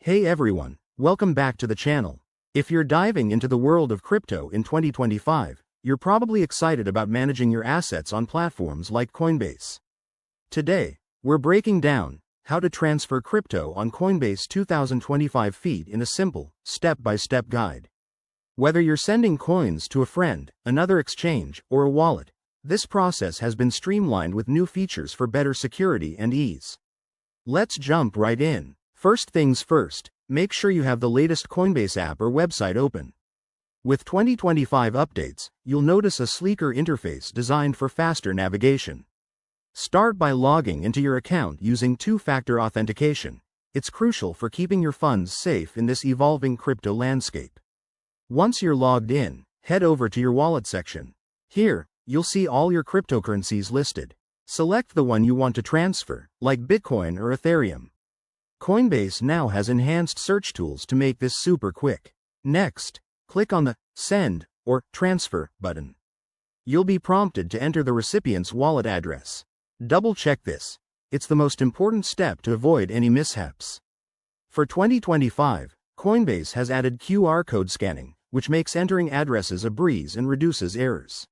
Hey everyone, welcome back to the channel. If you're diving into the world of crypto in 2025, you're probably excited about managing your assets on platforms like Coinbase. Today, we're breaking down how to transfer crypto on Coinbase 2025 feed in a simple, step-by-step guide. Whether you're sending coins to a friend, another exchange, or a wallet, this process has been streamlined with new features for better security and ease. Let's jump right in. First things first, make sure you have the latest Coinbase app or website open. With 2025 updates, you'll notice a sleeker interface designed for faster navigation. Start by logging into your account using two-factor authentication. It's crucial for keeping your funds safe in this evolving crypto landscape. Once you're logged in, head over to your wallet section. Here, you'll see all your cryptocurrencies listed. Select the one you want to transfer, like Bitcoin or Ethereum. Coinbase now has enhanced search tools to make this super quick. Next, click on the Send or Transfer button. You'll be prompted to enter the recipient's wallet address. Double-check this. It's the most important step to avoid any mishaps. For 2025, Coinbase has added QR code scanning, which makes entering addresses a breeze and reduces errors.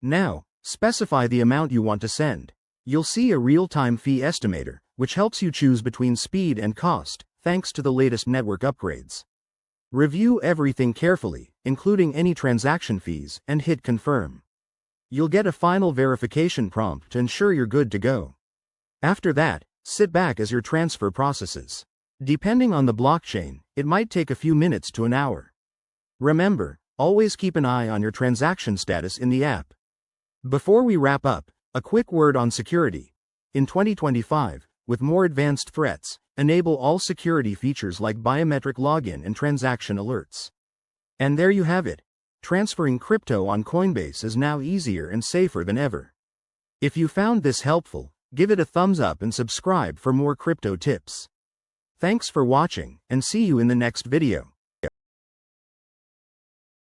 Now, specify the amount you want to send. You'll see a real-time fee estimator, which helps you choose between speed and cost, thanks to the latest network upgrades. Review everything carefully, including any transaction fees, and hit confirm. You'll get a final verification prompt to ensure you're good to go. After that, sit back as your transfer processes. Depending on the blockchain, it might take a few minutes to an hour. Remember, always keep an eye on your transaction status in the app. Before we wrap up, a quick word on security. In 2025, with more advanced threats, enable all security features like biometric login and transaction alerts. And there you have it. Transferring crypto on Coinbase is now easier and safer than ever. If you found this helpful, give it a thumbs up and subscribe for more crypto tips. Thanks for watching, and see you in the next video.